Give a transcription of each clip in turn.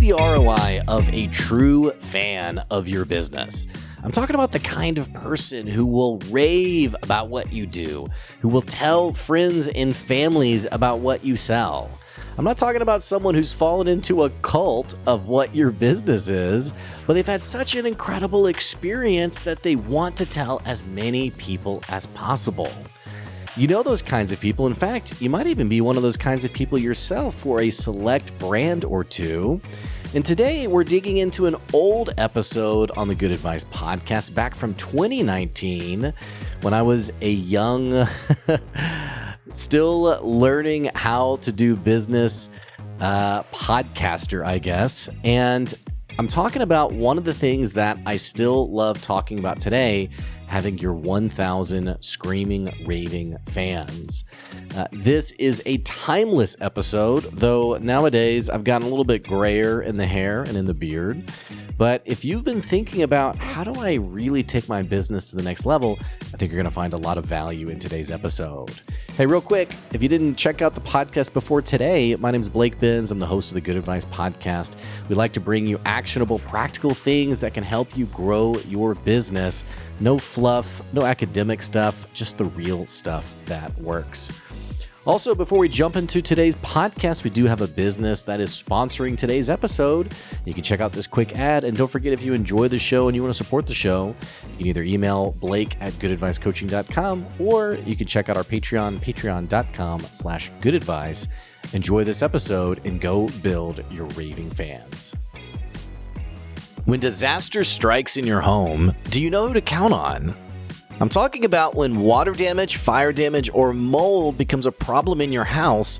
the ROI of a true fan of your business? I'm talking about the kind of person who will rave about what you do, who will tell friends and families about what you sell. I'm not talking about someone who's fallen into a cult of what your business is, but they've had such an incredible experience that they want to tell as many people as possible. You know those kinds of people. In fact, you might even be one of those kinds of people yourself for a select brand or two. And today we're digging into an old episode on the Good Advice podcast back from 2019 when I was a young, still learning how to do business podcaster, I guess. And I'm talking about one of the things that I still love talking about today, having your 1,000 screaming, raving fans. This is a timeless episode, though nowadays I've gotten a little bit grayer in the hair and in the beard. But if you've been thinking about how do I really take my business to the next level, I think you're going to find a lot of value in today's episode. Hey, real quick, if you didn't check out the podcast before today, my name is Blake Benz. I'm the host of the Good Advice podcast. We like to bring you actionable, practical things that can help you grow your business. No fluff, no academic stuff, just the real stuff that works. Also, before we jump into today's podcast, we do have a business that is sponsoring today's episode. You can check out this quick ad, and don't forget, if you enjoy the show and you want to support the show, you can either email blake@goodadvicecoaching.com, or you can check out our Patreon, patreon.com/goodadvice. Enjoy this episode and go build your raving fans. When disaster strikes in your home, do you know who to count on? I'm talking about when water damage, fire damage, or mold becomes a problem in your house.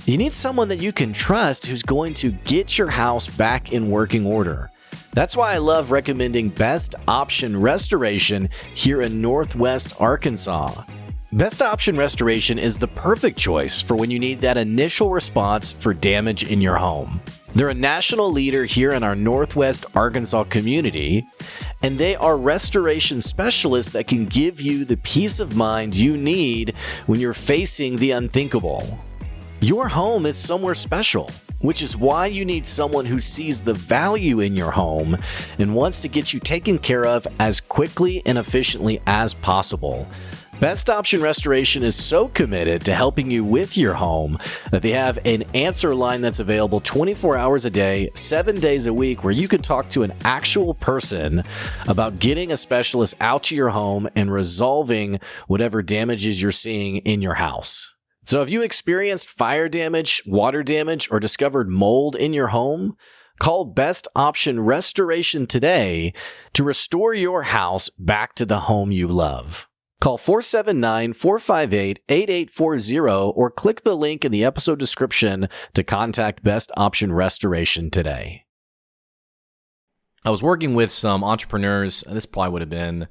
You need someone that you can trust who's going to get your house back in working order. That's why I love recommending Best Option Restoration here in Northwest Arkansas. Best Option Restoration is the perfect choice for when you need that initial response for damage in your home. They're a national leader here in our Northwest Arkansas community, and they are restoration specialists that can give you the peace of mind you need when you're facing the unthinkable. Your home is somewhere special, which is why you need someone who sees the value in your home and wants to get you taken care of as quickly and efficiently as possible. Best Option Restoration is so committed to helping you with your home that they have an answer line that's available 24 hours a day, 7 days a week, where you can talk to an actual person about getting a specialist out to your home and resolving whatever damages you're seeing in your house. So if you experienced fire damage, water damage, or discovered mold in your home, call Best Option Restoration today to restore your house back to the home you love. Call 479-458-8840 or click the link in the episode description to contact Best Option Restoration today. I was working with some entrepreneurs, and this probably would have been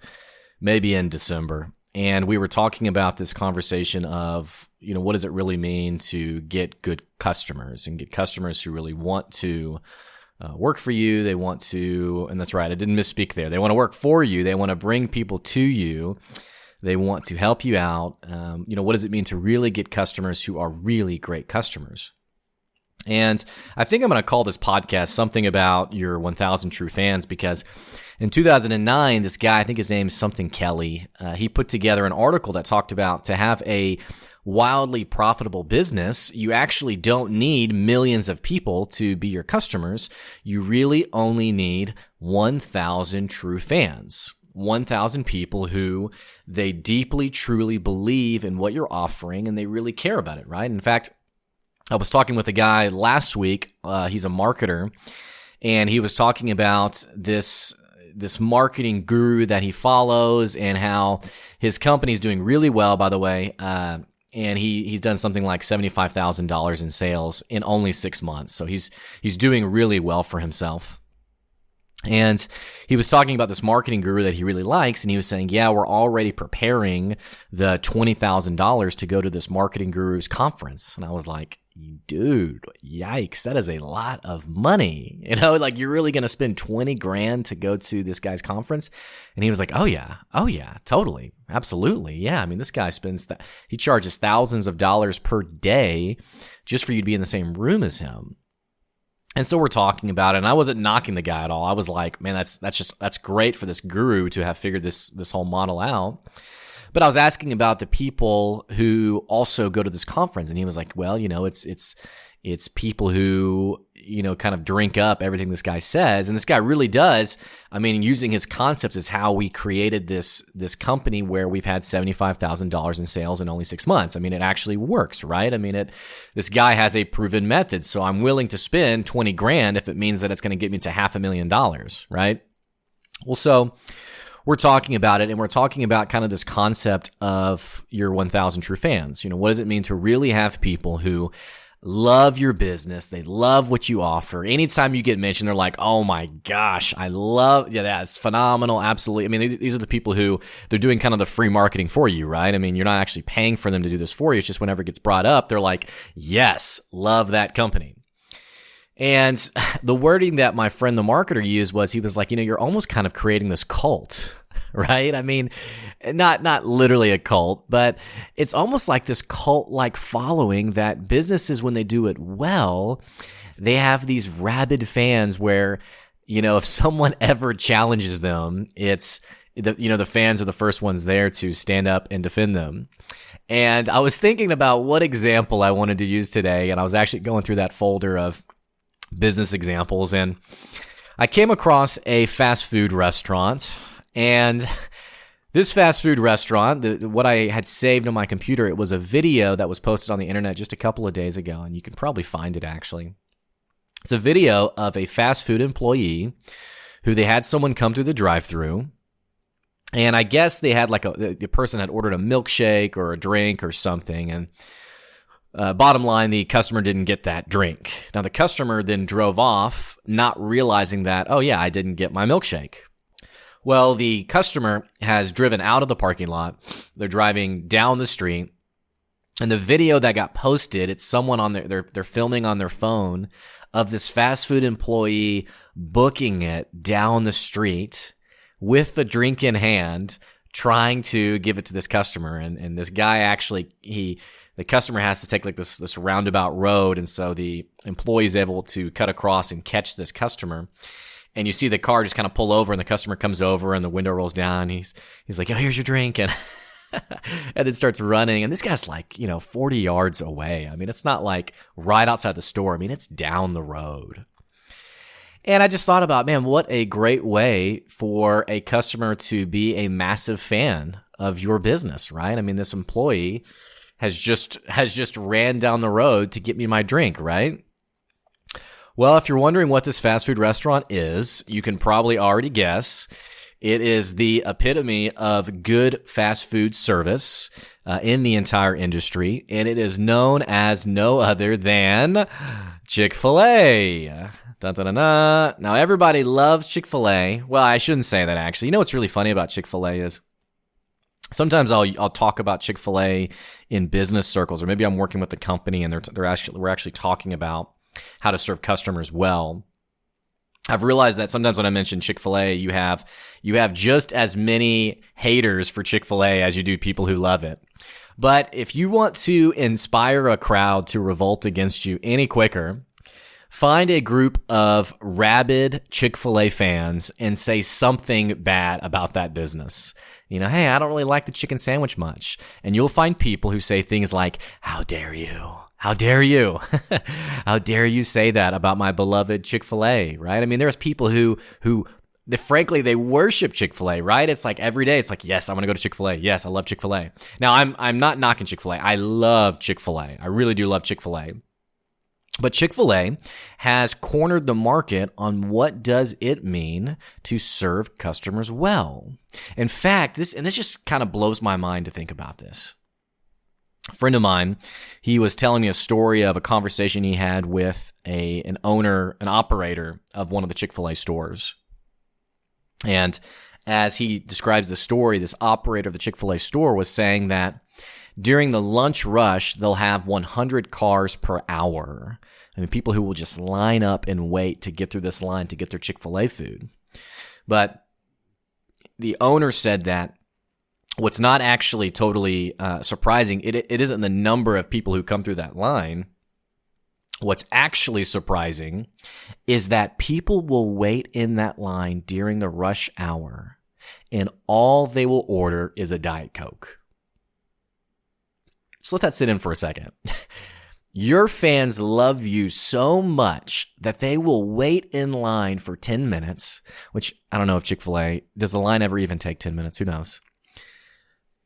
maybe in December, and we were talking about this conversation of, what does it really mean to get good customers and get customers who really want to work for you. They want to, and that's right, I didn't misspeak there. They want to work for you. They want to bring people to you. They want to help you out. What does it mean to really get customers who are really great customers? And I think I'm going to call this podcast something about your 1,000 true fans, because in 2009, this guy, I think his name's something Kelley, he put together an article that talked about to have a wildly profitable business, you actually don't need millions of people to be your customers. You really only need 1,000 true fans. 1,000 people who they deeply, truly believe in what you're offering and they really care about it, right? In fact, I was talking with a guy last week. He's a marketer, and he was talking about this marketing guru that he follows and how his company is doing really well, by the way. And he's done something like $75,000 in sales in only 6 months. So he's doing really well for himself. And he was talking about this marketing guru that he really likes, and he was saying, yeah, we're already preparing the $20,000 to go to this marketing guru's conference. And I was like, dude, yikes, that is a lot of money. You're really going to spend 20 grand to go to this guy's conference? And he was like, oh yeah, totally, absolutely. Yeah, I mean, this guy he charges thousands of dollars per day just for you to be in the same room as him. And so we're talking about it, and I wasn't knocking the guy at all. I was like, man, that's great for this guru to have figured this whole model out. But I was asking about the people who also go to this conference, and he was like, well, it's people who, kind of drink up everything this guy says. And this guy really does. I mean, using his concepts is how we created this company where we've had $75,000 in sales in only 6 months. I mean, it actually works, right? I mean, this guy has a proven method. So I'm willing to spend 20 grand if it means that it's going to get me to $500,000, right? Well, so we're talking about it, and we're talking about kind of this concept of your 1,000 true fans. What does it mean to really have people who love your business? They love what you offer. Anytime you get mentioned, they're like, oh my gosh, that's phenomenal. Absolutely. I mean, these are the people who they're doing kind of the free marketing for you, right? I mean, you're not actually paying for them to do this for you. It's just whenever it gets brought up, they're like, yes, love that company. And the wording that my friend, the marketer, used was, he was like, you're almost kind of creating this cult, right? I mean, not literally a cult, but it's almost like this cult-like following that businesses, when they do it well, they have these rabid fans where, if someone ever challenges them, it's the fans are the first ones there to stand up and defend them. And I was thinking about what example I wanted to use today, and I was actually going through that folder of business examples, and I came across a fast food restaurant. And this fast food restaurant, what I had saved on my computer, it was a video that was posted on the internet just a couple of days ago, and you can probably find it actually. It's a video of a fast food employee who they had someone come through the drive-thru, and I guess they had the person had ordered a milkshake or a drink or something, and bottom line, the customer didn't get that drink. Now, the customer then drove off, not realizing that, oh yeah, I didn't get my milkshake. Well, the customer has driven out of the parking lot. They're driving down the street. And the video that got posted, it's someone on they're filming on their phone of this fast food employee booking it down the street with the drink in hand, trying to give it to this customer. And this guy actually, the customer has to take this roundabout road. And so the employee is able to cut across and catch this customer. And you see the car just kind of pull over, and the customer comes over, and the window rolls down. He's like, oh, here's your drink. And and it starts running. And this guy's like, 40 yards away. I mean, it's not like right outside the store. I mean, it's down the road. And I just thought about, man, what a great way for a customer to be a massive fan of your business, right? I mean, this employee has just ran down the road to get me my drink, right? Well, if you're wondering what this fast food restaurant is, you can probably already guess. It is the epitome of good fast food service in the entire industry, and it is known as no other than Chick-fil-A. Da-da-da-da. Now, everybody loves Chick-fil-A. Well, I shouldn't say that, actually. What's really funny about Chick-fil-A is sometimes I'll talk about Chick-fil-A in business circles, or maybe I'm working with the company and we're actually talking about how to serve customers well. I've realized that sometimes when I mention Chick-fil-A, you have just as many haters for Chick-fil-A as you do people who love it. But if you want to inspire a crowd to revolt against you any quicker, find a group of rabid Chick-fil-A fans and say something bad about that business. Hey, I don't really like the chicken sandwich much. And you'll find people who say things like, how dare you? How dare you? How dare you say that about my beloved Chick-fil-A, right? I mean, there's people who frankly, they worship Chick-fil-A, right? It's like every day, it's like, yes, I'm going to go to Chick-fil-A. Yes, I love Chick-fil-A. Now, I'm not knocking Chick-fil-A. I love Chick-fil-A. I really do love Chick-fil-A. But Chick-fil-A has cornered the market on what does it mean to serve customers well. In fact, this just kind of blows my mind to think about this. A friend of mine, he was telling me a story of a conversation he had with an operator of one of the Chick-fil-A stores. And as he describes the story, this operator of the Chick-fil-A store was saying that during the lunch rush, they'll have 100 cars per hour. I mean, people who will just line up and wait to get through this line to get their Chick-fil-A food. But the owner said that what's not actually totally surprising, it isn't the number of people who come through that line. What's actually surprising is that people will wait in that line during the rush hour, and all they will order is a Diet Coke. So let that sit in for a second. Your fans love you so much that they will wait in line for 10 minutes, which I don't know if Chick-fil-A, does the line ever even take 10 minutes? Who knows?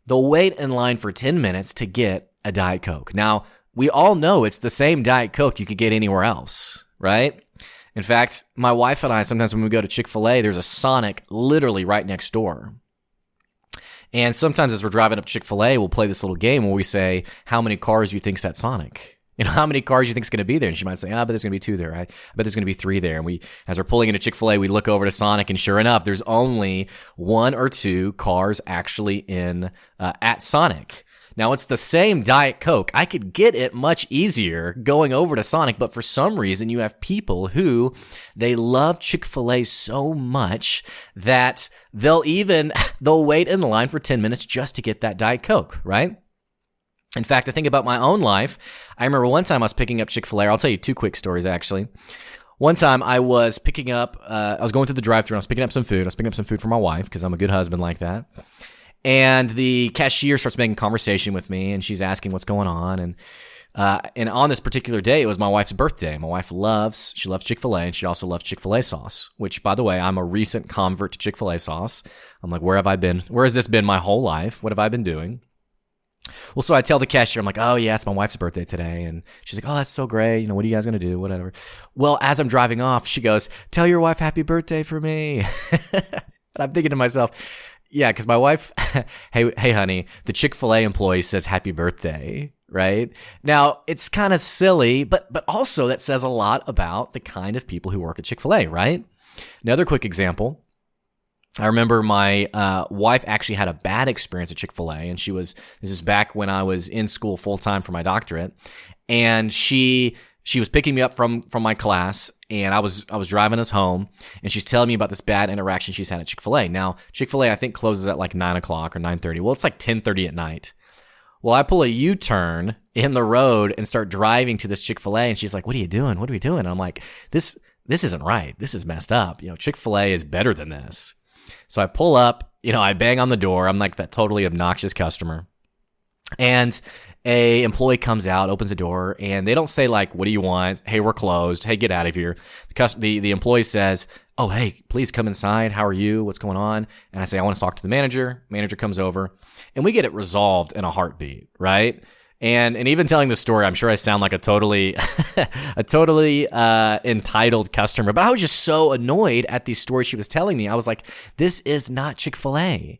They'll wait in line for 10 minutes to get a Diet Coke. Now, we all know it's the same Diet Coke you could get anywhere else, right? In fact, my wife and I, sometimes when we go to Chick-fil-A, there's a Sonic literally right next door. And sometimes as we're driving up Chick-fil-A, we'll play this little game where we say, how many cars do you think's at Sonic? You know, how many cars do you think's going to be there? And she might say, but there's going to be 2 there. I bet there's going to be 3 there. And as we're pulling into Chick-fil-A, we look over to Sonic, and sure enough, there's only 1 or 2 cars actually in at Sonic. Now, it's the same Diet Coke. I could get it much easier going over to Sonic, but for some reason, you have people who, they love Chick-fil-A so much that they'll wait in the line for 10 minutes just to get that Diet Coke, right? In fact, I think about my own life. I remember one time I was picking up Chick-fil-A. I'll tell you 2 quick stories, actually. One time I was picking up, I was going through the drive-thru, and I was picking up some food. I was picking up some food for my wife because I'm a good husband like that. And the cashier starts making conversation with me, and she's asking what's going on. And on this particular day, it was my wife's birthday. My wife loves Chick-fil-A, and she also loves Chick-fil-A sauce, which, by the way, I'm a recent convert to Chick-fil-A sauce. I'm like, where have I been? Where has this been my whole life? What have I been doing? Well, so I tell the cashier, I'm like, oh, yeah, it's my wife's birthday today. And she's like, oh, that's so great. You know, what are you guys going to do? Whatever. Well, as I'm driving off, she goes, tell your wife happy birthday for me. And I'm thinking to myself, yeah, because my wife, hey, honey, the Chick-fil-A employee says happy birthday, right? Now, it's kind of silly, but also that says a lot about the kind of people who work at Chick-fil-A, right? Another quick example. I remember my wife actually had a bad experience at Chick-fil-A, and this is back when I was in school full-time for my doctorate, and she was picking me up from my class, and I was driving us home, and she's telling me about this bad interaction she's had at Chick-fil-A. Now, Chick-fil-A, I think, closes at like 9 o'clock or 9:30. Well, it's like 10:30 at night. Well, I pull a U-turn in the road and start driving to this Chick-fil-A, and she's like, what are you doing? What are we doing? And I'm like, this isn't right. This is messed up. You know, Chick-fil-A is better than this. So I pull up, you know, I bang on the door. I'm like that totally obnoxious customer. And a employee comes out, opens the door, and they don't say like, what do you want? Hey, we're closed. Hey, get out of here. The employee says, oh, hey, please come inside. How are you? What's going on? And I say, I want to talk to the manager. Manager comes over, and we get it resolved in a heartbeat, right? And even telling the story, I'm sure I sound like a totally entitled customer, but I was just so annoyed at the story she was telling me. I was like, this is not Chick-fil-A.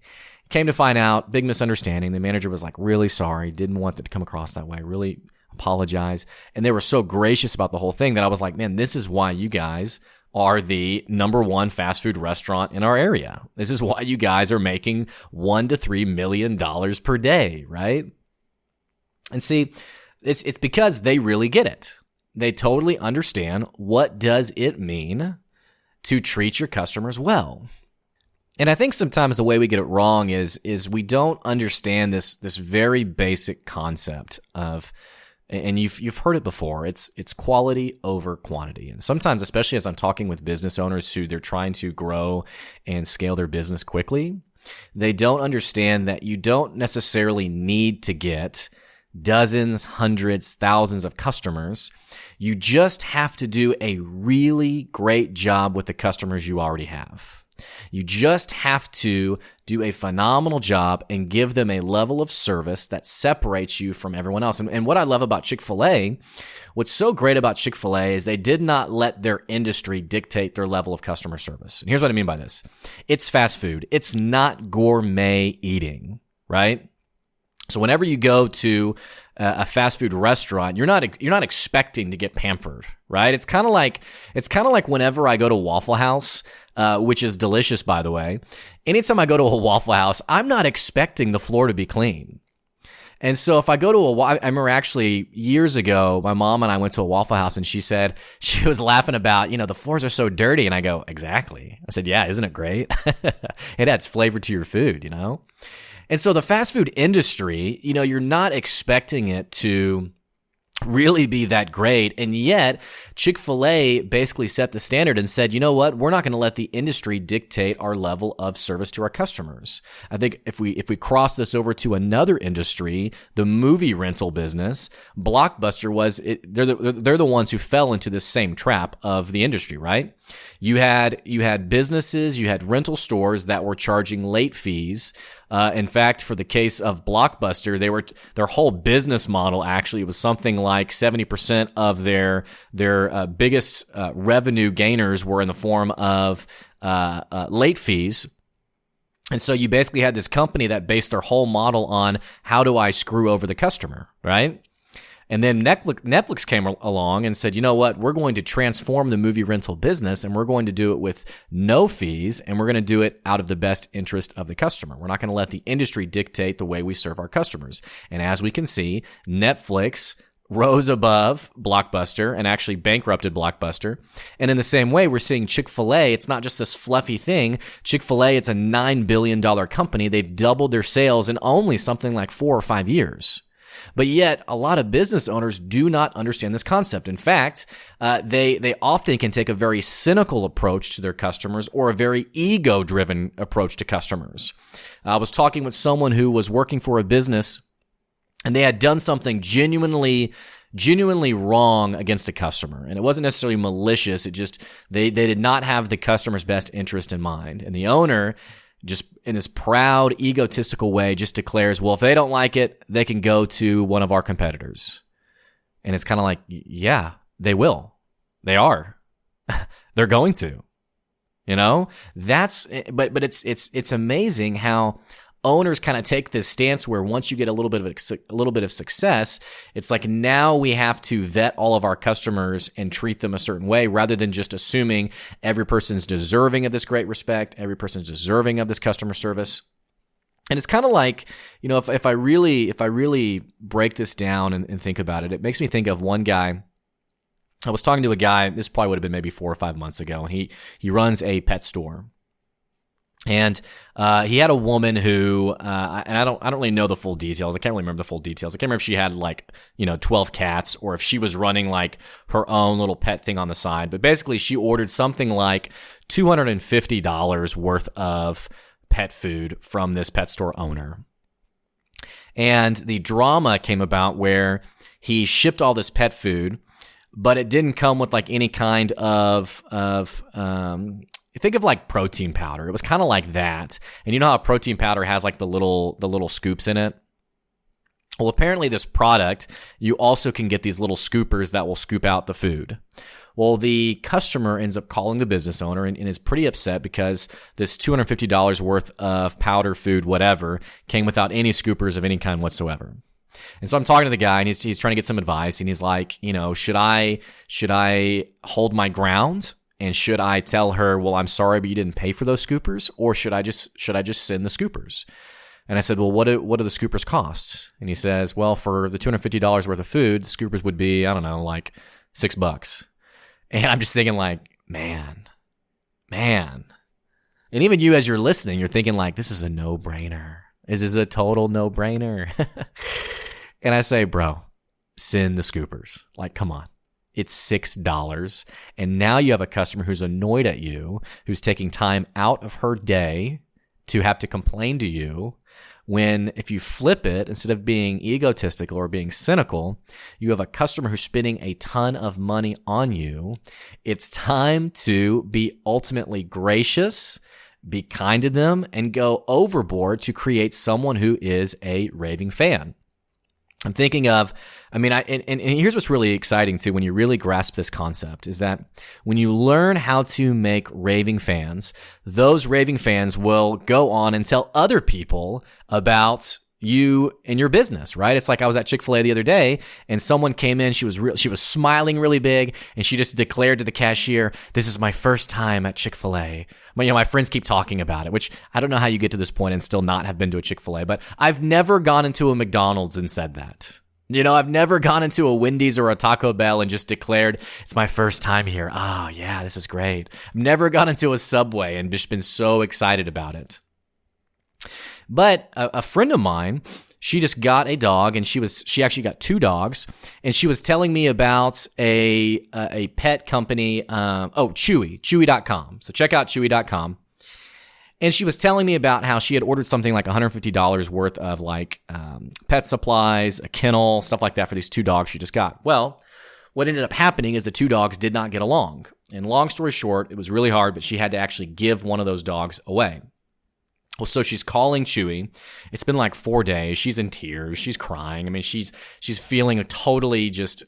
Came to find out, big misunderstanding. The manager was like, really sorry, didn't want it to come across that way, really apologize. And they were so gracious about the whole thing that I was like, man, this is why you guys are the number 1 fast food restaurant in our area. This is why you guys are making $1 to $3 million per day, right? And see, it's because they really get it. They totally understand what does it mean to treat your customers well. And I think sometimes the way we get it wrong is we don't understand this very basic concept of, and you've heard it before, it's quality over quantity. And sometimes, especially as I'm talking with business owners who they're trying to grow and scale their business quickly, they don't understand that you don't necessarily need to get dozens, hundreds, thousands of customers. You just have to do a really great job with the customers you already have. You just have to do a phenomenal job and give them a level of service that separates you from everyone else. And what I love about Chick-fil-A, what's so great about Chick-fil-A is they did not let their industry dictate their level of customer service. And here's what I mean by this. It's fast food. It's not gourmet eating, right? So whenever you go to a fast food restaurant, you're not expecting to get pampered, right? It's kind of like whenever I go to Waffle House, which is delicious, by the way. Anytime I go to a Waffle House, I'm not expecting the floor to be clean. And so if I go to I remember actually years ago, my mom and I went to a Waffle House, and she was laughing about, the floors are so dirty. And I go, exactly. I said, yeah, isn't it great? It adds flavor to your food, And so the fast food industry, you're not expecting it to really be that great. And yet Chick-fil-A basically set the standard and said, you know what, we're not going to let the industry dictate our level of service to our customers. I think if we cross this over to another industry, the movie rental business, Blockbuster they're the ones who fell into this same trap of the industry, right? You had businesses, you had rental stores that were charging late fees. In fact, for the case of Blockbuster, their whole business model actually was something like 70% of their biggest revenue gainers were in the form of late fees. And so you basically had this company that based their whole model on how do I screw over the customer, right? And then Netflix came along and said, you know what, we're going to transform the movie rental business and we're going to do it with no fees and we're going to do it out of the best interest of the customer. We're not going to let the industry dictate the way we serve our customers. And as we can see, Netflix rose above Blockbuster and actually bankrupted Blockbuster. And in the same way, we're seeing Chick-fil-A. It's not just this fluffy thing. Chick-fil-A, it's a $9 billion company. They've doubled their sales in only something like 4 or 5 years. But yet, a lot of business owners do not understand this concept. In fact, they often can take a very cynical approach to their customers or a very ego-driven approach to customers. I was talking with someone who was working for a business, and they had done something genuinely wrong against a customer. And it wasn't necessarily malicious. It just, they did not have the customer's best interest in mind. And the owner, just in this proud, egotistical way, just declares, well, if they don't like it, they can go to one of our competitors. And it's kind of like, yeah, they will. They are. They're going to. You know? But it's amazing how owners kind of take this stance where once you get a little bit of success, it's like now we have to vet all of our customers and treat them a certain way rather than just assuming every person's deserving of this great respect, every person's deserving of this customer service. And it's kind of like, you know, if I really break this down and think about it, it makes me think of one guy. I was talking to a guy, this probably would have been maybe 4 or 5 months ago, and he runs a pet store. And he had a woman who, and I don't really know the full details. I can't really remember the full details. I can't remember if she had 12 cats or if she was running like her own little pet thing on the side. But basically, she ordered something like $250 worth of pet food from this pet store owner. And the drama came about where he shipped all this pet food, but it didn't come with like any kind of think of like protein powder. It was kind of like that. And you know how protein powder has like the little scoops in it? Well, apparently this product, you also can get these little scoopers that will scoop out the food. Well, the customer ends up calling the business owner and is pretty upset because this $250 worth of powder food, whatever, came without any scoopers of any kind whatsoever. And so I'm talking to the guy and he's trying to get some advice and he's like, you know, should I hold my ground? And should I tell her, well, I'm sorry, but you didn't pay for those scoopers? Or should I just send the scoopers? And I said, well, what do the scoopers cost? And he says, well, for the $250 worth of food, the scoopers would be, I don't know, like $6. And I'm just thinking like, man. And even you as you're listening, you're thinking like, this is a no-brainer. This is a total no-brainer. And I say, bro, send the scoopers. Like, come on. It's $6. And now you have a customer who's annoyed at you, who's taking time out of her day to have to complain to you, when if you flip it, instead of being egotistical or being cynical, you have a customer who's spending a ton of money on you. It's time to be ultimately gracious, be kind to them, and go overboard to create someone who is a raving fan. I'm thinking of, and here's what's really exciting too, when you really grasp this concept, is that when you learn how to make raving fans, those raving fans will go on and tell other people about you and your business, right? It's like I was at Chick-fil-A the other day and someone came in, she was smiling really big and she just declared to the cashier, this is my first time at Chick-fil-A. My friends keep talking about it, which I don't know how you get to this point and still not have been to a Chick-fil-A, but I've never gone into a McDonald's and said that. You know, I've never gone into a Wendy's or a Taco Bell and just declared, it's my first time here. Oh yeah, this is great. I've never gone into a Subway and just been so excited about it. But a friend of mine, she just got a dog, and she actually got 2 dogs, and she was telling me about a pet company, Chewy.com. So check out Chewy.com. And she was telling me about how she had ordered something like $150 worth of like pet supplies, a kennel, stuff like that for these 2 dogs she just got. Well, what ended up happening is the 2 dogs did not get along. And long story short, it was really hard, but she had to actually give one of those dogs away. Well, so she's calling Chewy. It's been like 4 days. She's in tears. She's crying. I mean, she's feeling totally just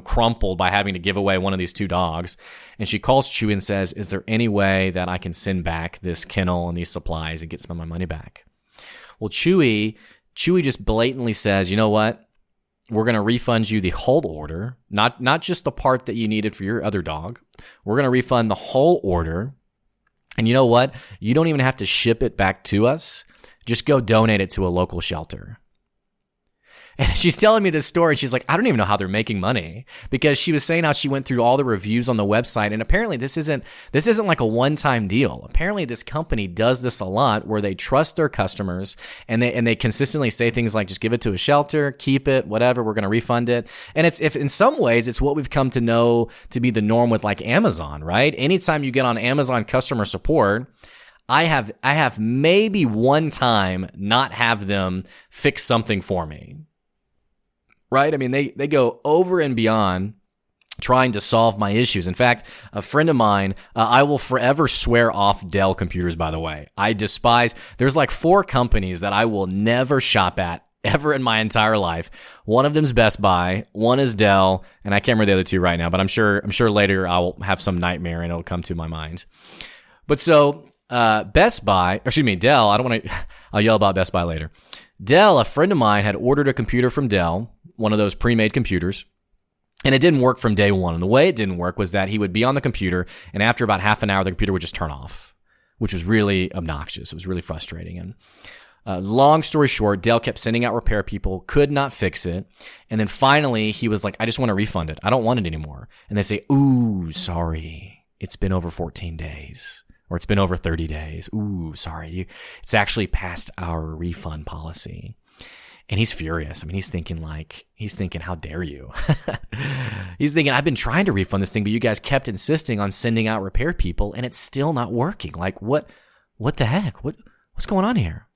crumpled by having to give away one of these 2 dogs. And she calls Chewy and says, "Is there any way that I can send back this kennel and these supplies and get some of my money back?" Well, Chewy just blatantly says, "You know what? We're going to refund you the whole order, not just the part that you needed for your other dog. We're going to refund the whole order. And you know what? You don't even have to ship it back to us. Just go donate it to a local shelter." And she's telling me this story. She's like, I don't even know how they're making money, because she was saying how she went through all the reviews on the website. And apparently this isn't like a one-time deal. Apparently this company does this a lot, where they trust their customers and they consistently say things like, just give it to a shelter, keep it, whatever, we're going to refund it. And if in some ways it's what we've come to know to be the norm with like Amazon, right? Anytime you get on Amazon customer support, I have maybe one time not have them fix something for me. Right? I mean, they go over and beyond trying to solve my issues. In fact, a friend of mine, I will forever swear off Dell computers, by the way. There's like 4 companies that I will never shop at ever in my entire life. One of them's Best Buy, one is Dell, and I can't remember the other 2 right now, but I'm sure later I'll have some nightmare and it'll come to my mind. But so, Dell, I'll yell about Best Buy later. Dell, a friend of mine had ordered a computer from Dell, one of those pre-made computers, and it didn't work from day one. And the way it didn't work was that he would be on the computer, and after about half an hour, the computer would just turn off, which was really obnoxious. It was really frustrating. And long story short, Dell kept sending out repair people, could not fix it. And then finally, he was like, I just want to refund it. I don't want it anymore. And they say, ooh, sorry, it's been over 14 days. Or it's been over 30 days. Ooh, sorry. It's actually past our refund policy. And he's furious. I mean, he's thinking, how dare you? He's thinking, I've been trying to refund this thing, but you guys kept insisting on sending out repair people, and it's still not working. Like, what the heck? What's going on here?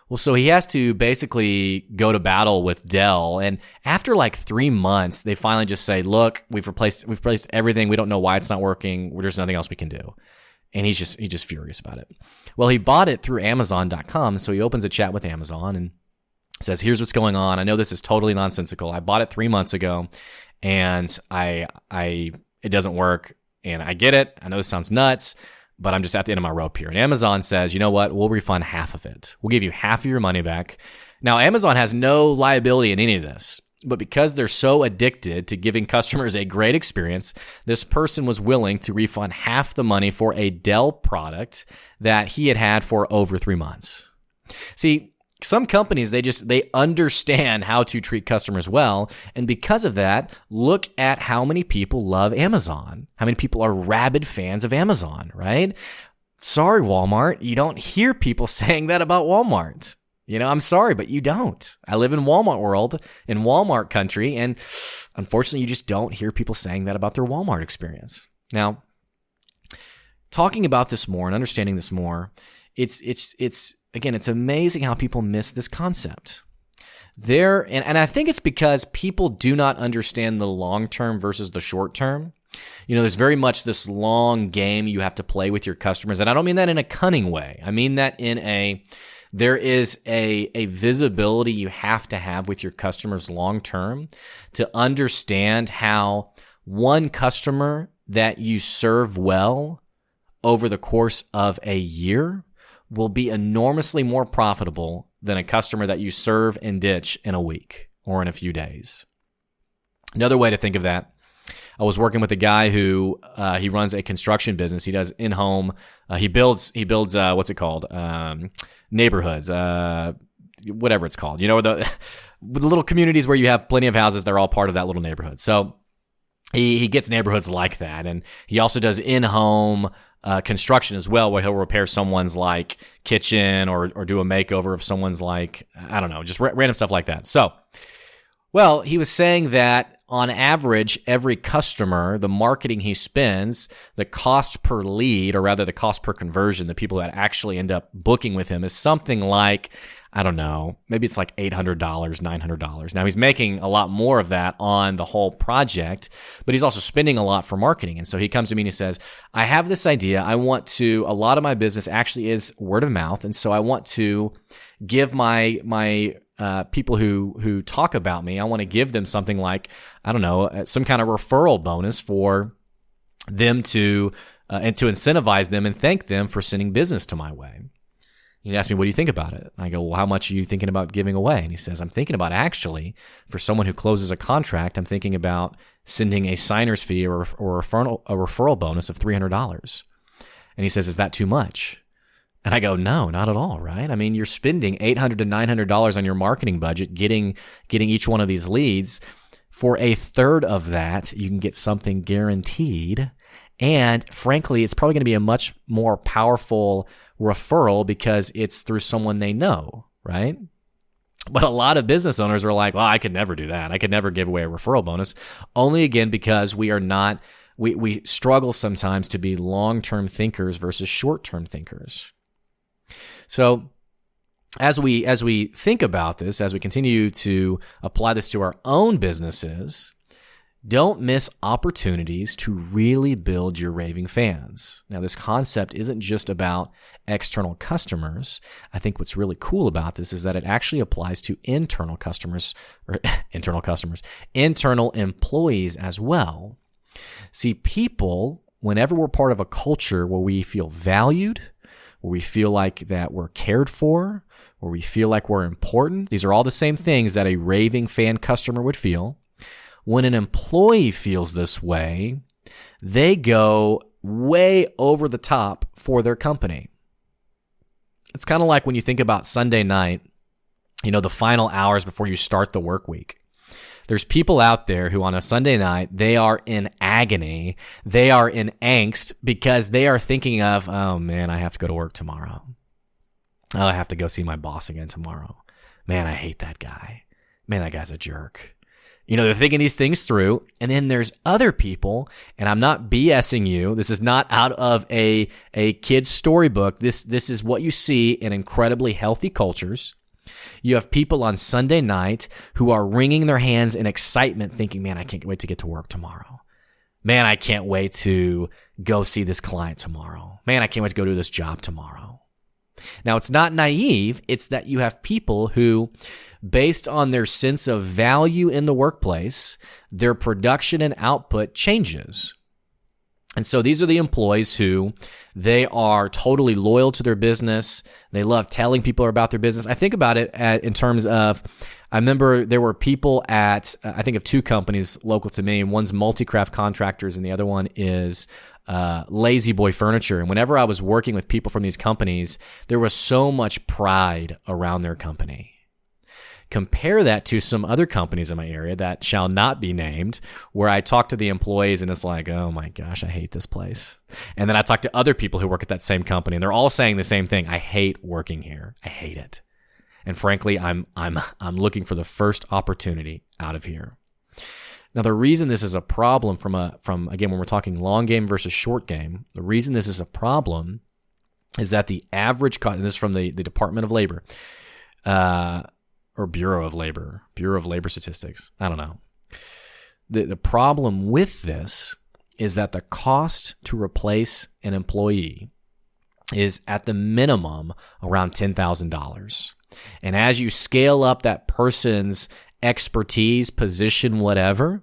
Well, so he has to basically go to battle with Dell. And after like 3 months, they finally just say, look, we've replaced everything. We don't know why it's not working. There's nothing else we can do. And he's just furious about it. Well, he bought it through Amazon.com, so he opens a chat with Amazon and says, here's what's going on. I know this is totally nonsensical. I bought it 3 months ago, and it doesn't work, and I get it. I know this sounds nuts, but I'm just at the end of my rope here. And Amazon says, you know what? We'll refund half of it. We'll give you half of your money back. Now, Amazon has no liability in any of this. But because they're so addicted to giving customers a great experience, this person was willing to refund half the money for a Dell product that he had for over 3 months. See, some companies, they understand how to treat customers well. And because of that, look at how many people love Amazon. How many people are rabid fans of Amazon, right? Sorry, Walmart. You don't hear people saying that about Walmart. You know, I'm sorry, but you don't. I live in Walmart world, in Walmart country, and unfortunately, you just don't hear people saying that about their Walmart experience. Now, talking about this more and understanding this more, it's amazing how people miss this concept. And I think it's because people do not understand the long term versus the short term. You know, there's very much this long game you have to play with your customers, and I don't mean that in a cunning way. I mean that there is a visibility you have to have with your customers long term to understand how one customer that you serve well over the course of a year will be enormously more profitable than a customer that you serve and ditch in a week or in a few days. Another way to think of that, I was working with a guy who he runs a construction business. He does in-home. He builds what's it called? Neighborhoods, whatever it's called. You know, the little communities where you have plenty of houses. They're all part of that little neighborhood. So he gets neighborhoods like that. And he also does in-home construction as well, where he'll repair someone's like kitchen or do a makeover of someone's like, I don't know, just random stuff like that. So, well, he was saying that on average, every customer, the marketing he spends, the cost per lead, or rather the cost per conversion, the people that actually end up booking with him is something like, I don't know, maybe it's like $800, $900. Now, he's making a lot more of that on the whole project, but he's also spending a lot for marketing. And so he comes to me and he says, I have this idea. A lot of my business actually is word of mouth. And so I want to give my people who talk about me, I want to give them something like, I don't know, some kind of referral bonus for them to incentivize them and thank them for sending business to my way. He asked me, what do you think about it? I go, well, how much are you thinking about giving away? And he says, I'm thinking about actually, for someone who closes a contract, I'm thinking about sending a signer's fee or a referral bonus of $300. And he says, is that too much? And I go, no, not at all, right? I mean, you're spending $800 to $900 on your marketing budget, getting each one of these leads. For a third of that, you can get something guaranteed. And frankly, it's probably going to be a much more powerful referral because it's through someone they know, right? But a lot of business owners are like, well, I could never do that. I could never give away a referral bonus. Only again, because we are not, we struggle sometimes to be long-term thinkers versus short-term thinkers. So as we think about this, as we continue to apply this to our own businesses, don't miss opportunities to really build your raving fans. Now, this concept isn't just about external customers. I think what's really cool about this is that it actually applies to internal employees as well. See, people, whenever we're part of a culture where we feel valued, where we feel like that we're cared for, where we feel like we're important, these are all the same things that a raving fan customer would feel. When an employee feels this way, they go way over the top for their company. It's kind of like when you think about Sunday night, the final hours before you start the work week. There's people out there who on a Sunday night, they are in agony. They are in angst because they are thinking of, oh man, I have to go to work tomorrow. Oh, I have to go see my boss again tomorrow. Man, I hate that guy. Man, that guy's a jerk. They're thinking these things through. And then there's other people, and I'm not BSing you. This is not out of a kid's storybook. This is what you see in incredibly healthy cultures. You have people on Sunday night who are wringing their hands in excitement thinking, man, I can't wait to get to work tomorrow. Man, I can't wait to go see this client tomorrow. Man, I can't wait to go do this job tomorrow. Now, it's not naive. It's that you have people who, based on their sense of value in the workplace, their production and output changes. And so these are the employees who they are totally loyal to their business. They love telling people about their business. I think about it in terms of, I remember there were people at, I think of two companies local to me. One's Multi-Craft Contractors and the other one is Lazy Boy Furniture. And whenever I was working with people from these companies, there was so much pride around their company. Compare that to some other companies in my area that shall not be named, where I talk to the employees and it's like, oh my gosh, I hate this place. And then I talk to other people who work at that same company and they're all saying the same thing. I hate working here. I hate it. And frankly, I'm looking for the first opportunity out of here. Now, the reason this is a problem from again, when we're talking long game versus short game, the reason this is a problem is that the average cost, and this is from the Department of Labor, or Bureau of Labor Statistics. I don't know. The problem with this is that the cost to replace an employee is at the minimum around $10,000. And as you scale up that person's expertise, position, whatever,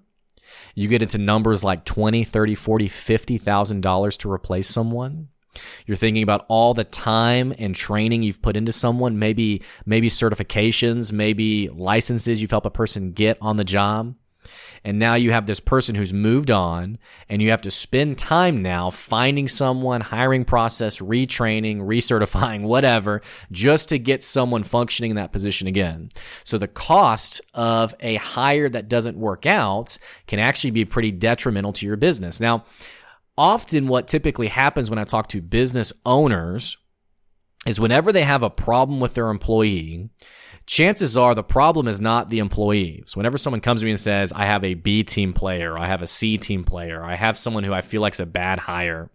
you get into numbers like $20,000, $30,000, $40,000, $50,000 to replace someone. You're thinking about all the time and training you've put into someone, maybe certifications, maybe licenses you've helped a person get on the job. And now you have this person who's moved on, and you have to spend time now finding someone, hiring process, retraining, recertifying, whatever, just to get someone functioning in that position again. So the cost of a hire that doesn't work out can actually be pretty detrimental to your business. Now, often what typically happens when I talk to business owners is whenever they have a problem with their employee, chances are the problem is not the employee. So whenever someone comes to me and says, I have a B team player, I have a C team player, I have someone who I feel like is a bad hire,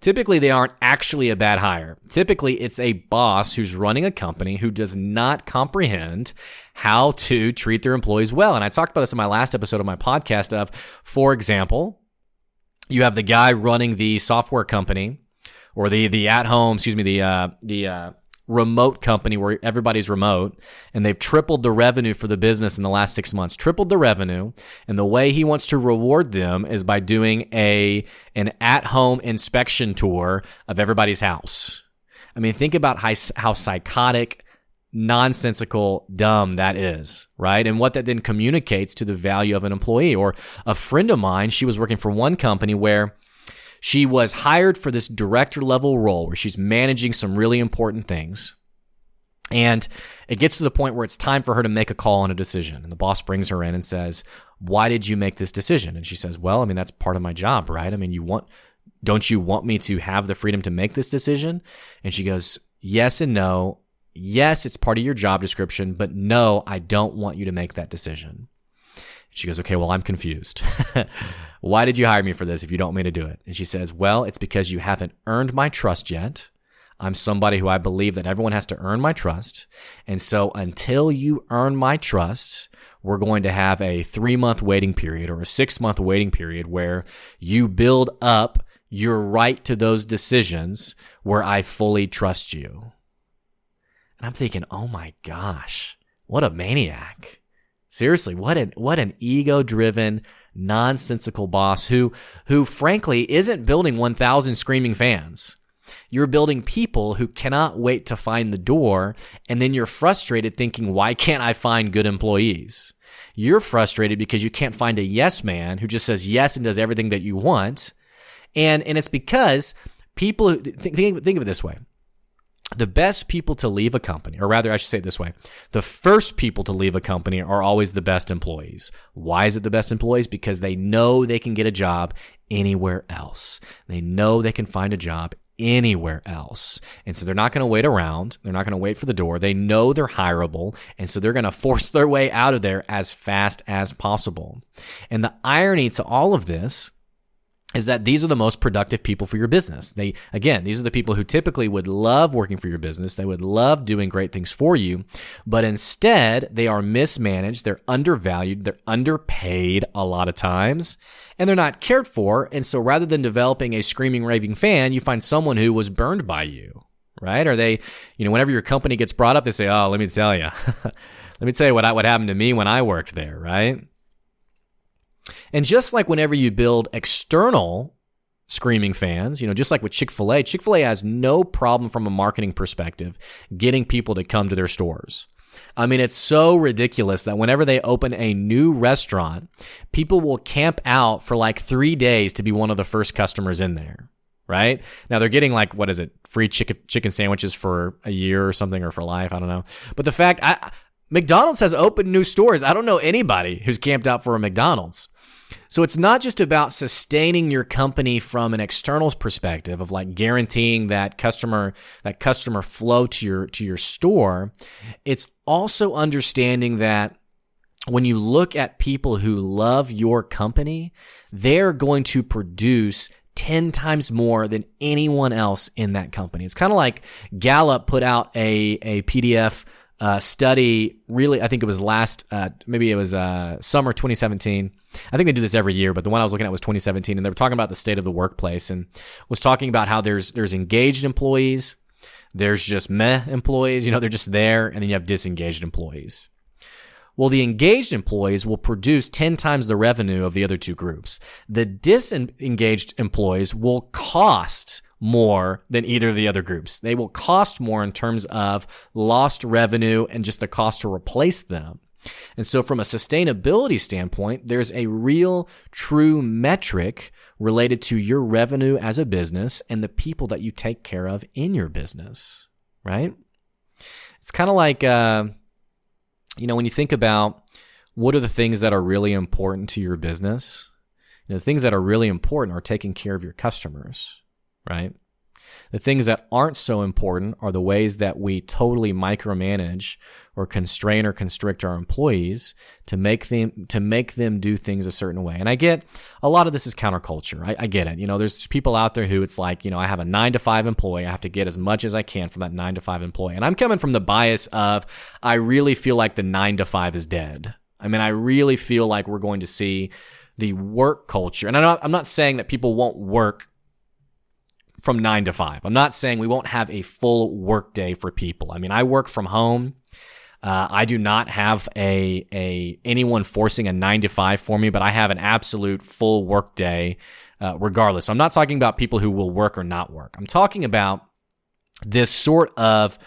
typically they aren't actually a bad hire. Typically it's a boss who's running a company who does not comprehend how to treat their employees well. And I talked about this in my last episode of my podcast of, for example, you have the guy running the software company, or the at-home, the remote company where everybody's remote, and they've tripled the revenue for the business in the last 6 months, tripled the revenue. And the way he wants to reward them is by doing an at-home inspection tour of everybody's house. I mean, think about how psychotic, nonsensical, dumb that is, right? And what that then communicates to the value of an employee. Or a friend of mine, she was working for one company where she was hired for this director level role where she's managing some really important things. And it gets to the point where it's time for her to make a call on a decision. And the boss brings her in and says, why did you make this decision? And she says, well, I mean, that's part of my job, right? I mean, don't you want me to have the freedom to make this decision? And she goes, yes and no. Yes, it's part of your job description, but no, I don't want you to make that decision. She goes, okay, well, I'm confused. Why did you hire me for this if you don't want me to do it? And she says, well, it's because you haven't earned my trust yet. I'm somebody who I believe that everyone has to earn my trust. And so until you earn my trust, we're going to have a 3-month waiting period or a 6-month waiting period where you build up your right to those decisions where I fully trust you. And I'm thinking, oh my gosh, what a maniac. Seriously, what an ego-driven, nonsensical boss who frankly isn't building 1,000 screaming fans. You're building people who cannot wait to find the door, and then you're frustrated thinking, why can't I find good employees? You're frustrated because you can't find a yes man who just says yes and does everything that you want. And it's because people, think of it this way. The best people to leave a company, or rather I should say it this way, the first people to leave a company are always the best employees. Why is it the best employees? Because they know they can get a job anywhere else. They know they can find a job anywhere else. And so they're not going to wait around. They're not going to wait for the door. They know they're hireable. And so they're going to force their way out of there as fast as possible. And the irony to all of this is that these are the most productive people for your business. These are the people who typically would love working for your business. They would love doing great things for you, but instead they are mismanaged, they're undervalued, they're underpaid a lot of times, and they're not cared for. And so rather than developing a screaming, raving fan, you find someone who was burned by you, right? Or they, whenever your company gets brought up, they say, oh, let me tell you, what happened to me when I worked there, right? And just like whenever you build external screaming fans, just like with Chick-fil-A, Chick-fil-A has no problem from a marketing perspective getting people to come to their stores. I mean, it's so ridiculous that whenever they open a new restaurant, people will camp out for like 3 days to be one of the first customers in there, right? Now they're getting free chicken sandwiches for a year or something, or for life, I don't know. But the fact, McDonald's has opened new stores. I don't know anybody who's camped out for a McDonald's. So it's not just about sustaining your company from an external perspective of like guaranteeing that customer flow to your store. It's also understanding that when you look at people who love your company, they're going to produce 10 times more than anyone else in that company. It's kind of like Gallup put out a PDF study, really, I think it was summer 2017. I think they do this every year, but the one I was looking at was 2017, and they were talking about the state of the workplace and was talking about how there's engaged employees, there's just meh employees, they're just there, and then you have disengaged employees. Well, the engaged employees will produce 10 times the revenue of the other two groups. The disengaged employees will cost more than either of the other groups. They will cost more in terms of lost revenue and just the cost to replace them. And so from a sustainability standpoint, there's a real true metric related to your revenue as a business and the people that you take care of in your business, right? It's kind of like, when you think about what are the things that are really important to your business, the things that are really important are taking care of your customers, right? The things that aren't so important are the ways that we totally micromanage or constrain or constrict our employees to make them do things a certain way. And I get a lot of this is counterculture. I get it. There's people out there who it's like, I have a 9-to-5 employee. I have to get as much as I can from that 9-to-5 employee. And I'm coming from the bias of I really feel like the 9-to-5 is dead. I mean, I really feel like we're going to see the work culture. And I'm not saying that people won't work from 9 to 5. I'm not saying we won't have a full work day for people. I mean, I work from home. I do not have anyone forcing a 9 to 5 for me, but I have an absolute full work day regardless. So I'm not talking about people who will work or not work. I'm talking about this sort of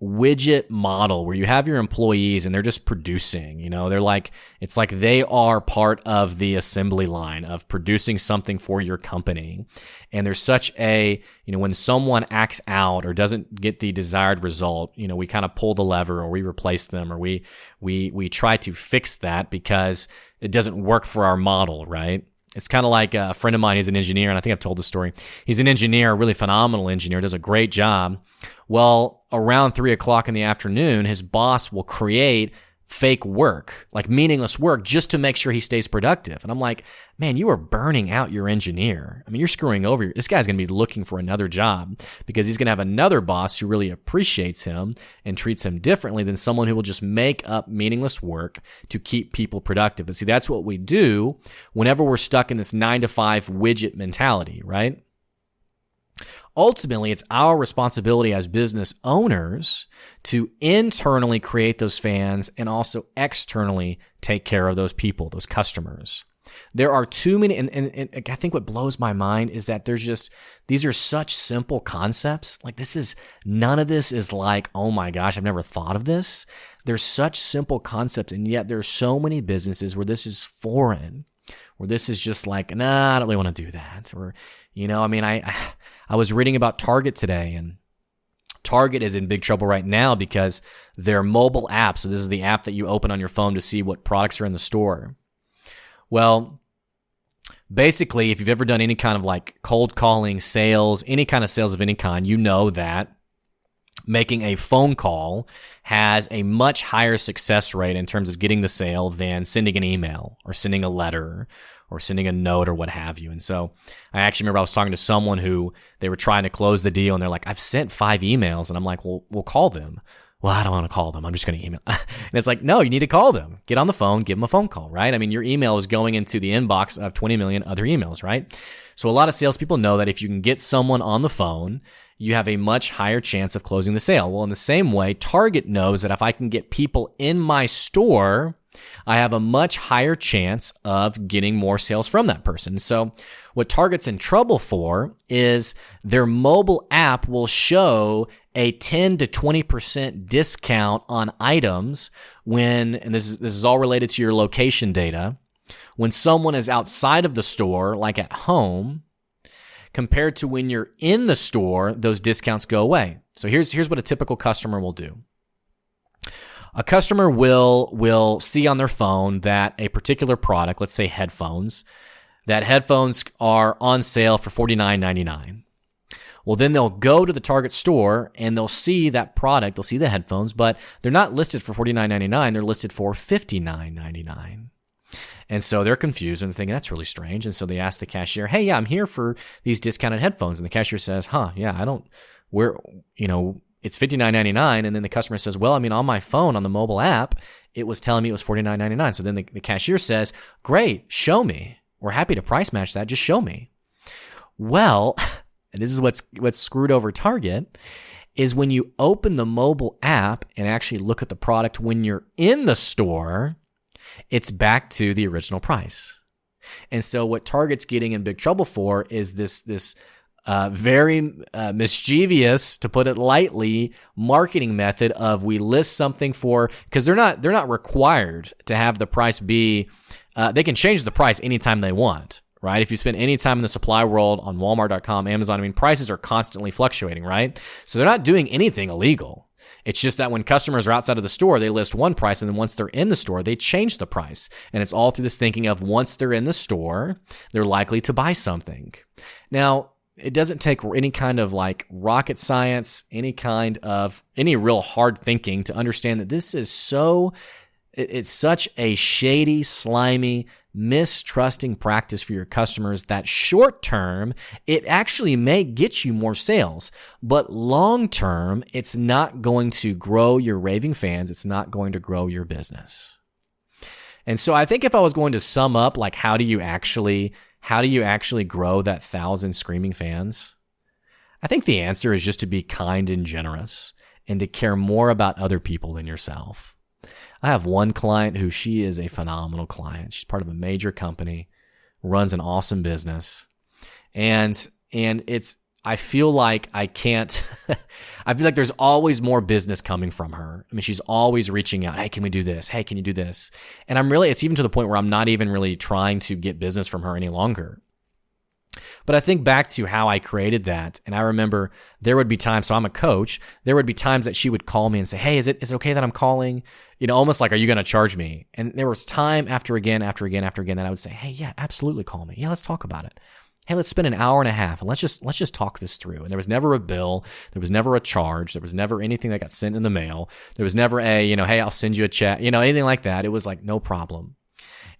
widget model where you have your employees and they're just producing, they're like, it's like they are part of the assembly line of producing something for your company. And there's such a, when someone acts out or doesn't get the desired result, we kind of pull the lever or we replace them or we try to fix that because it doesn't work for our model, right? It's kind of like a friend of mine, he's an engineer, and I think I've told the story. He's an engineer, a really phenomenal engineer, does a great job. Well, around 3 o'clock in the afternoon, his boss will create fake work, like meaningless work, just to make sure he stays productive. And I'm like, man, you are burning out your engineer. I mean, you're screwing over. This guy's going to be looking for another job because he's going to have another boss who really appreciates him and treats him differently than someone who will just make up meaningless work to keep people productive. But see, that's what we do whenever we're stuck in this 9 to 5 widget mentality, right? Ultimately, it's our responsibility as business owners to internally create those fans and also externally take care of those people, those customers. There are too many, and I think what blows my mind is that these are such simple concepts. Like none of this is like, oh my gosh, I've never thought of this. They're such simple concepts, and yet there's so many businesses where this is foreign, where this is just like, nah, I don't really want to do that. Or, I was reading about Target today, and Target is in big trouble right now because their mobile app, so this is the app that you open on your phone to see what products are in the store. Well, basically, if you've ever done any kind of like cold calling sales, any kind of sales of any kind, you know that making a phone call has a much higher success rate in terms of getting the sale than sending an email or sending a letter or sending a note or what have you. And so I actually remember I was talking to someone who they were trying to close the deal and they're like, I've sent 5 emails. And I'm like, well, we'll call them. Well, I don't want to call them. I'm just going to email. And it's like, no, you need to call them. Get on the phone, give them a phone call, right? I mean, your email is going into the inbox of 20 million other emails, right? So a lot of salespeople know that if you can get someone on the phone, you have a much higher chance of closing the sale. Well, in the same way, Target knows that if I can get people in my store, I have a much higher chance of getting more sales from that person. So what Target's in trouble for is their mobile app will show a 10 to 20% discount on items when, and this is all related to your location data, when someone is outside of the store, like at home, compared to when you're in the store, those discounts go away. So here's what a typical customer will do. A customer will see on their phone that a particular product, let's say headphones, that headphones are on sale for $49.99. Well, then they'll go to the Target store and they'll see that product, they'll see the headphones, but they're not listed for $49.99, they're listed for $59.99. And so they're confused and they're thinking, that's really strange. And so they ask the cashier, hey, yeah, I'm here for these discounted headphones. And the cashier says, it's $59.99. And then the customer says, well, I mean, on my phone, on the mobile app, it was telling me it was $49.99. So then the cashier says, great, show me. We're happy to price match that. Just show me. Well, and this is what's screwed over Target, is when you open the mobile app and actually look at the product when you're in the store, it's back to the original price. And so what Target's getting in big trouble for is this very mischievous, to put it lightly, marketing method of we list something for, because they're not required to have the price be, they can change the price anytime they want, right? If you spend any time in the supply world on Walmart.com, Amazon, I mean, prices are constantly fluctuating, right? So they're not doing anything illegal. It's just that when customers are outside of the store, they list one price, and then once they're in the store, they change the price. And it's all through this thinking of once they're in the store, they're likely to buy something. Now, it doesn't take any kind of like rocket science, any real hard thinking to understand that this is it's such a shady, slimy, mistrusting practice for your customers that short term, it actually may get you more sales, but long term, it's not going to grow your raving fans. It's not going to grow your business. And so I think if I was going to sum up, like, how do you actually grow that 1,000 screaming fans? I think the answer is just to be kind and generous and to care more about other people than yourself. I have one client who, she is a phenomenal client. She's part of a major company, runs an awesome business. And I feel like I feel like there's always more business coming from her. I mean, she's always reaching out. Hey, can we do this? Hey, can you do this? And it's even to the point where I'm not even really trying to get business from her any longer. But I think back to how I created that, and I remember there would be times, so I'm a coach, there would be times that she would call me and say, hey, is it okay that I'm calling? Almost like, are you going to charge me? And there was time after again that I would say, hey, yeah, absolutely call me. Yeah, let's talk about it. Hey, let's spend an hour and a half and let's just talk this through. And there was never a bill. There was never a charge. There was never anything that got sent in the mail. There was never hey, I'll send you a check, anything like that. It was like, no problem.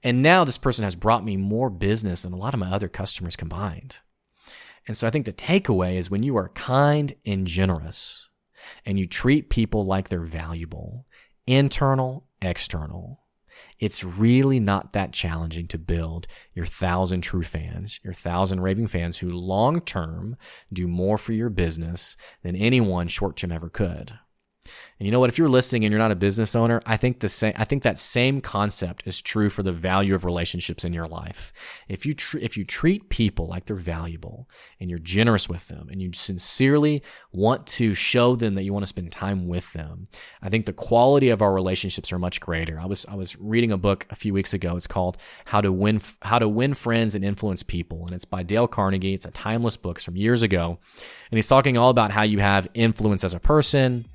And now this person has brought me more business than a lot of my other customers combined. And so I think the takeaway is when you are kind and generous and you treat people like they're valuable, internal, external, it's really not that challenging to build your 1,000 true fans, your 1,000 raving fans who long-term do more for your business than anyone short-term ever could. And you know what? If you're listening and you're not a business owner, I think that same concept is true for the value of relationships in your life. If you treat people like they're valuable and you're generous with them and you sincerely want to show them that you want to spend time with them, I think the quality of our relationships are much greater. I was reading a book a few weeks ago. It's called How to Win Friends and Influence People, and it's by Dale Carnegie. It's a timeless book from years ago, and he's talking all about how you have influence as a person.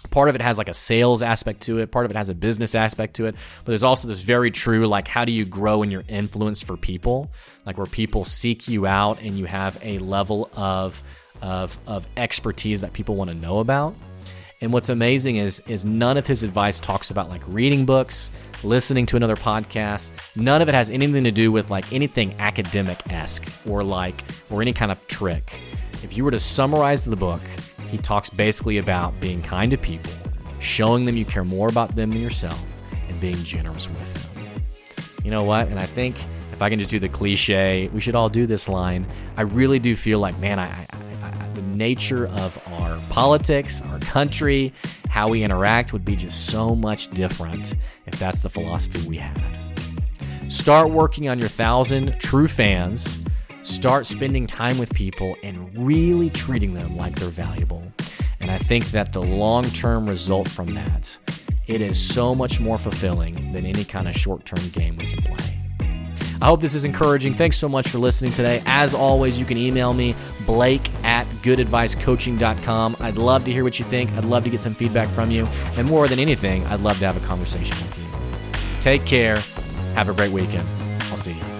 Part of it has like a sales aspect to it. Part of it has a business aspect to it. But there's also this very true, like, how do you grow in your influence for people? Like, where people seek you out and you have a level of expertise that people want to know about. And what's amazing is none of his advice talks about like reading books, listening to another podcast. None of it has anything to do with like anything academic-esque or any kind of trick. If you were to summarize the book, he talks basically about being kind to people, showing them you care more about them than yourself, and being generous with them. You know what? And I think if I can just do the cliche, we should all do this line, I really do feel like, man, the nature of our politics, our country, how we interact would be just so much different if that's the philosophy we had. Start working on your 1,000 true fans. Start spending time with people and really treating them like they're valuable. And I think that the long-term result from that, it is so much more fulfilling than any kind of short-term game we can play. I hope this is encouraging. Thanks so much for listening today. As always, you can email me, blake@goodadvicecoaching.com. I'd love to hear what you think. I'd love to get some feedback from you. And more than anything, I'd love to have a conversation with you. Take care. Have a great weekend. I'll see you.